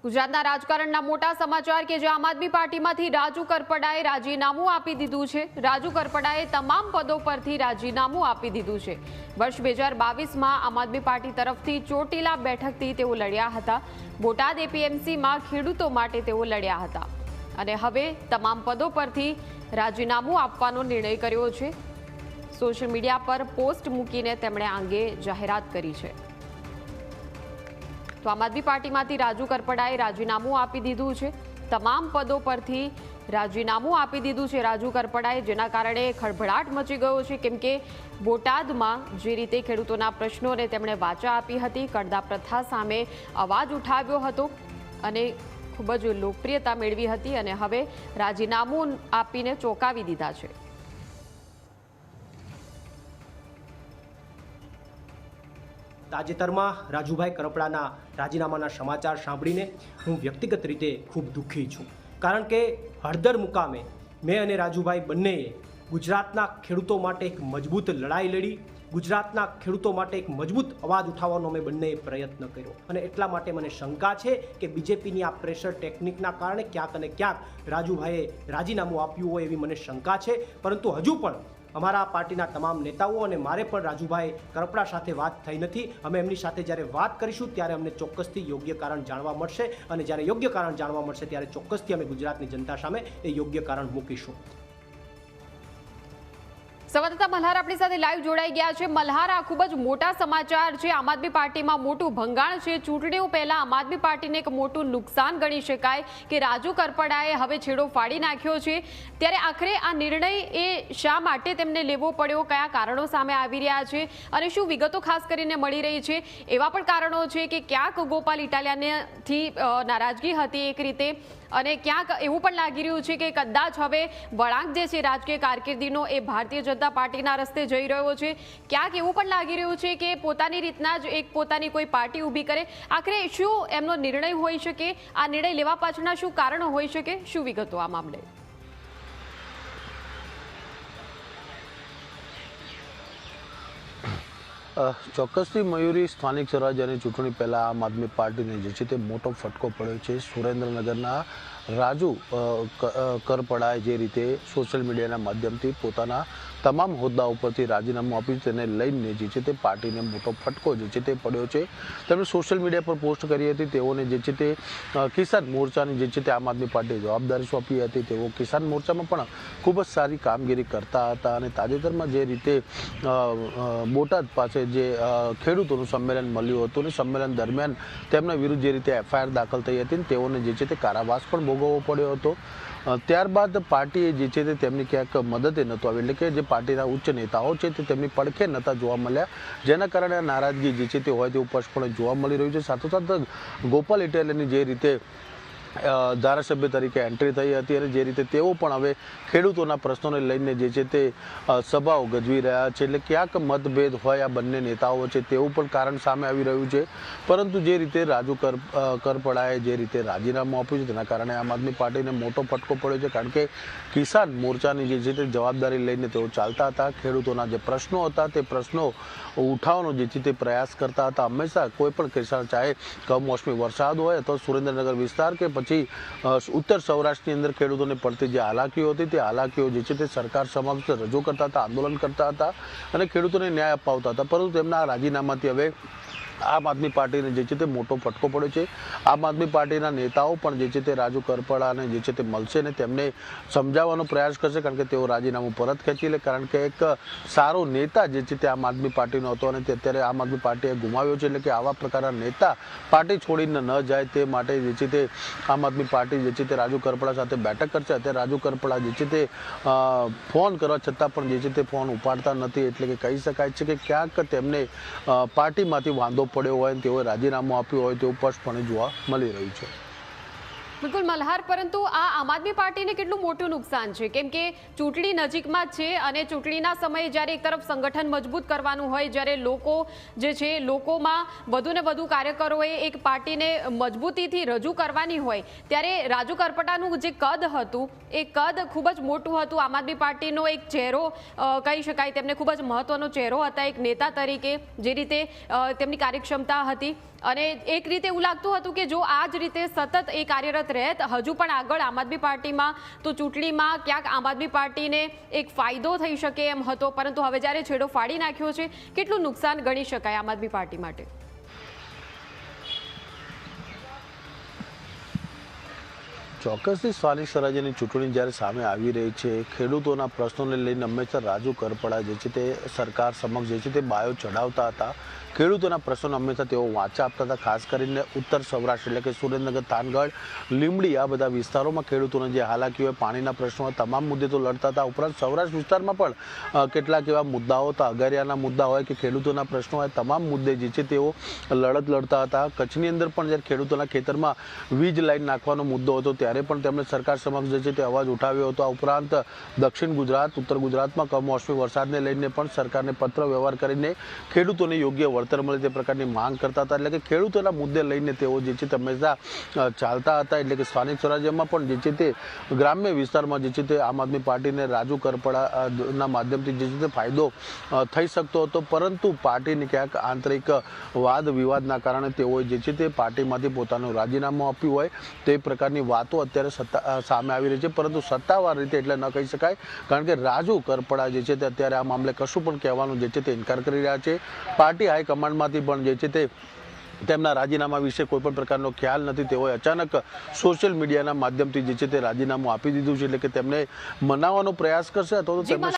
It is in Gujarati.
ગુજરાતના રાજકારણના મોટા સમાચાર કે જે આમ આદમી પાર્ટીમાંથી રાજુ કરપડાએ રાજીનામું આપી દીધું છે। રાજુ કરપડાએ તમામ પદો પરથી રાજીનામું આપી દીધું છે। વર્ષ 2022માં આમ આદમી પાર્ટી તરફથી ચોટીલા બેઠકથી તેઓ લડ્યા હતા। બોટાદ એપીએમસીમાં ખેડૂતો માટે તેઓ લડ્યા હતા અને હવે તમામ પદો પરથી રાજીનામું આપવાનો નિર્ણય કર્યો છે। સોશિયલ મીડિયા પર પોસ્ટ મૂકીને તેમણે આ અંગે જાહેરાત કરી છે। તો આમ આદમી પાર્ટીમાંથી રાજુ કરપડાએ રાજીનામું આપી દીધું છે। તમામ પદો પરથી રાજીનામું આપી દીધું છે રાજુ કરપડાએ, જેના કારણે ખળભળાટ મચી ગયો છે। કેમ કે બોટાદમાં જે રીતે ખેડૂતોના પ્રશ્નોને તેમણે વાચા આપી હતી, કડદા પ્રથા સામે અવાજ ઉઠાવ્યો હતો અને ખૂબ જ લોકપ્રિયતા મેળવી હતી અને હવે રાજીનામું આપીને ચોંકાવી દીધા છે। તાજેતરમાં રાજુભાઈ કરપડાના રાજીનામાના સમાચાર સાંભળીને હું વ્યક્તિગત રીતે ખૂબ દુઃખી છું, કારણ કે હળદર મુકામે મેં અને રાજુભાઈ બંનેએ ગુજરાતના ખેડૂતો માટે એક મજબૂત લડાઈ લડી, ગુજરાતના ખેડૂતો માટે એક મજબૂત અવાજ ઉઠાવવાનો અમે બંનેએ પ્રયત્ન કર્યો અને એટલા માટે મને શંકા છે કે બીજેપીની આ પ્રેશર ટેકનિકના કારણે ક્યાંક અને ક્યાંક રાજુભાઈએ રાજીનામું આપ્યું હોય એવી મને શંકા છે। પરંતુ હજુ પણ અમારા પાર્ટીના તમામ નેતાઓ અને મારે પણ રાજુભાઈ કરપડા સાથે વાત થઈ નથી। અમે એમની સાથે જ્યારે વાત કરીશું ત્યારે અમને ચોક્કસથી યોગ્ય કારણ જાણવા મળશે અને જ્યારે યોગ્ય કારણ જાણવા મળશે ત્યારે ચોક્કસથી અમે ગુજરાતની જનતા સામે એ યોગ્ય કારણ મૂકીશું। સંવાદદાતા મલ્હાર આપણી સાથે લાઈવ જોડાઈ ગયા છે। મલ્હાર, આ ખૂબ જ મોટા સમાચાર છે। આમ આદમી પાર્ટીમાં મોટું ભંગાણ છે। ચૂંટણીઓ પહેલા આમ આદમી પાર્ટીને એક મોટું નુકસાન ગણી શકાય કે રાજુ કરપડાએ હવે છેડો ફાડી નાખ્યો છે। ત્યારે આખરે આ નિર્ણય એ શા માટે તેમને લેવો પડ્યો, કયા કારણો સામે આવી રહ્યા છે અને શું વિગતો ખાસ કરીને મળી રહી છે? એવા પણ કારણો છે કે ક્યાંક ગોપાલ ઇટાલિયાથી નારાજગી હતી એક રીતે, અને ક્યાંક એવું પણ લાગી રહ્યું છે કે કદાચ હવે વળાંક જે છે રાજકીય કારકિર્દીનો એ ભારતીય જનતા પાર્ટીના રસ્તે જઈ રહ્યો છે। ક્યાંક એવું પણ લાગી રહ્યું છે કે પોતાની રીતના જ એક પોતાની કોઈ પાર્ટી ઊભી કરે। આખરે શું એમનો નિર્ણય હોઈ શકે? આ નિર્ણય લેવા પાછળના શું કારણો હોઈ શકે? શું વિગતો આ મામલે? ચોક્કસથી મયુરી, સ્થાનિક સ્વરાજ્યની ચૂંટણી પહેલાં આમ આદમી પાર્ટીને જે છે તે મોટો ફટકો પડ્યો છે। સુરેન્દ્રનગરના રાજુ કરપડાએ જે રીતે સોશિયલ મીડિયાના માધ્યમથી પોતાના તમામ હોદ્દા ઉપરથી રાજીનામું આપ્યું, તેને લઈને જે છે તે પાર્ટીને મોટો ફટકો જે છે તે પડ્યો છે। તેમણે સોશિયલ મીડિયા પર પોસ્ટ કરી હતી, તેઓને જે છે તે કિસાન મોરચાની જે છે તે આમ આદમી પાર્ટીએ જવાબદારી સોંપી હતી। તેઓ કિસાન મોરચામાં પણ ખૂબ જ સારી કામગીરી કરતા હતા અને તાજેતરમાં જે રીતે બોટાદ પાસે જે ખેડૂતોનું સંમેલન મળ્યું હતું અને સંમેલન દરમિયાન તેમના વિરુદ્ધ જે રીતે એફઆઈઆર દાખલ થઈ હતી, તેઓને જે છે તે કારાવાસ પણ ભોગવવો પડ્યો હતો। ત્યારબાદ પાર્ટીએ જે છે તે તેમની ક્યાંક મદદે નહોતું આવી, એટલે કે જે પાર્ટીના ઉચ્ચ નેતાઓ છે તે તેમની પડખે નહોતા જોવા મળ્યા, જેના કારણે આ નારાજગી જે છે તે હોય તેવું સ્પષ્ટપણે જોવા મળી રહ્યું છે। સાથોસાથ ગોપાલ ઇટાલિયાની જે રીતે ધારાસભ્ય તરીકે એન્ટ્રી થઈ હતી અને જે રીતે તેઓ પણ હવે ખેડૂતોના પ્રશ્નોને લઈને જે છે તે સભાઓ ગજવી રહ્યા છે, એટલે ક્યાંક મતભેદ હોય આ બંને નેતાઓ છે તેવું પણ કારણ સામે આવી રહ્યું છે। પરંતુ જે રીતે રાજુ કરપડાએ જે રીતે રાજીનામું આપ્યું છે તેના કારણે આમ આદમી પાર્ટીને મોટો ફટકો પડ્યો છે, કારણ કે કિસાન મોરચાની જે છે તે જવાબદારી લઈને તેઓ ચાલતા હતા। ખેડૂતોના જે પ્રશ્નો હતા તે પ્રશ્નો ઉઠાવવાનો જે છે તે પ્રયાસ કરતા હતા હંમેશા। કોઈ પણ કિસાન, ચાહે કમોસમી વરસાદ હોય અથવા સુરેન્દ્રનગર વિસ્તાર કે પછી ઉત્તર સૌરાષ્ટ્રની અંદર ખેડૂતોને પડતી જે હાલાકીઓ હતી તે હાલાકીઓ જે છે તે સરકાર સમક્ષ રજૂ કરતા હતા, આંદોલન કરતા હતા અને ખેડૂતોને ન્યાય અપાવતા હતા। પરંતુ તેમના રાજીનામાથી હવે આમ આદમી પાર્ટીને જે છે તે મોટો ફટકો પડ્યો છે। આમ આદમી પાર્ટીના નેતાઓ પણ જે છે તે રાજુ કરપડાને જે છે તે મળશે અને તેમને સમજાવવાનો પ્રયાસ કરશે, કારણ કે તેઓ રાજીનામું પરત ખેંચી લે, કારણ કે એક સારો નેતા જે છે તે આમ આદમી પાર્ટીનો હતો અને તે અત્યારે આમ આદમી પાર્ટીએ ગુમાવ્યો છે। એટલે કે આવા પ્રકારના નેતા પાર્ટી છોડીને ન જાય તે માટે જે છે તે આમ આદમી પાર્ટી જે છે તે રાજુ કરપડા સાથે બેઠક કરશે। અત્યારે રાજુ કરપડા જે છે તે ફોન કરવા છતાં પણ જે છે તે ફોન ઉપાડતા નથી, એટલે કે કહી શકાય છે કે ક્યાંક તેમને પાર્ટીમાંથી વાંધો પડ્યો હોય અને તેઓએ રાજીનામું આપ્યું હોય તેવું સ્પષ્ટપણે જોવા મળી રહ્યું છે। બિલકુલ મલ્હાર, પરંતુ આ આમ આદમી પાર્ટીને કેટલું મોટું નુકસાન છે? કેમ કે ચૂંટણી નજીકમાં જ છે અને ચૂંટણીના સમયે જ્યારે એક તરફ સંગઠન મજબૂત કરવાનું હોય, જ્યારે લોકો જે છે લોકોમાં વધુ ને વધુ કાર્યકરોએ એક પાર્ટીને મજબૂતીથી રજૂ કરવાની હોય, ત્યારે રાજુ કરપડાનું જે કદ હતું એ કદ ખૂબ જ મોટું હતું। આમ આદમી પાર્ટીનો એક ચહેરો કહી શકાય, તેમને ખૂબ જ મહત્વનો ચહેરો હતા એક નેતા તરીકે, જે રીતે તેમની કાર્યક્ષમતા હતી। અને એક રીતે એવું લાગતું હતું કે જો આ જ રીતે સતત એ કાર્યરત રહેત હજુ પણ આગળ આમ આદમી પાર્ટીમાં, તો ચૂંટણીમાં ક્યાંક આમ આદમી પાર્ટીને એક ફાયદો થઈ શકે એમ હતો, પરંતુ હવે જ્યારે છેડો ફાડી નાખ્યો છે, કેટલું નુકસાન ગણી શકાય આમ આદમી પાર્ટી માટે? ચોક્કસથી સ્થાનિક સ્વરાજ્યની ચૂંટણી જ્યારે સામે આવી રહી છે, ખેડૂતોના પ્રશ્નોને લઈને હંમેશા રાજુ કરપડા જે છે તે સરકાર સમક્ષ જે છે તે બાયો ચઢાવતા હતા. ખેડૂતોના પ્રશ્નોને હંમેશા તેઓ વાંચા આપતા હતા. ખાસ કરીને ઉત્તર સૌરાષ્ટ્ર એટલે કે સુરેન્દ્રનગર, થાનગઢ, લીંબડી આ બધા વિસ્તારોમાં ખેડૂતોને જે હાલાકી હોય, પાણીના પ્રશ્નો હોય, તમામ મુદ્દે તો લડતા હતા. ઉપરાંત સૌરાષ્ટ્ર વિસ્તારમાં પણ કેટલાક એવા મુદ્દાઓ હતા, અગરિયાના મુદ્દા હોય કે ખેડૂતોના પ્રશ્નો હોય, તમામ મુદ્દે જે છે તેઓ લડત લડતા હતા. કચ્છની અંદર પણ જ્યારે ખેડૂતોના ખેતરમાં વીજ લાઈન નાખવાનો મુદ્દો હતો ત્યારે પણ તેમણે સરકાર સમક્ષ જે છે તે અવાજ ઉઠાવ્યો હતો. આ ઉપરાંત દક્ષિણ ગુજરાત, ઉત્તર ગુજરાતમાં કમોસમી વરસાદને લઈને પણ સરકારને પત્ર વ્યવહાર કરીને ખેડૂતોને યોગ્ય વળતર મળે તે પ્રકારની માંગ કરતા હતા. એટલે કે ખેડૂતોના મુદ્દે લઈને તેઓ જે છે તે હંમેશા ચાલતા હતા. એટલે કે સ્થાનિક સ્વરાજ્યમાં પણ જે છે તે ગ્રામ્ય વિસ્તારમાં જે છે તે આમ આદમી પાર્ટીને રાજુ કરપડાના માધ્યમથી જે છે તે ફાયદો થઈ શકતો હતો, પરંતુ પાર્ટીને ક્યાંક આંતરિક વાદ વિવાદના કારણે તેઓએ જે છે તે પાર્ટીમાંથી પોતાનું રાજીનામું આપ્યું હોય તે પ્રકારની વાતો અત્યારે સામે આવી રહી છે. પરંતુ સત્તાવાર રીતે એટલે ન કહી શકાય, કારણ કે રાજુ કરપડા જે છે તે અત્યારે આ મામલે કશું પણ કહેવાનું જે છે તે ઇનકાર કરી રહ્યા છે. પાર્ટી હાઈકમાન્ડમાંથી પણ જે છે તે તેમના રાજીનામા વિશે કોઈ પણ પ્રકારનો ખ્યાલ નથી. તેઓએ અચાનક સોશિયલ મીડિયાના માધ્યમથી જે છે તે રાજીનામું આપી દીધું છે. એટલે કે તેમને મનાવવાનો પ્રયાસ કરશે અથવા તો તેમને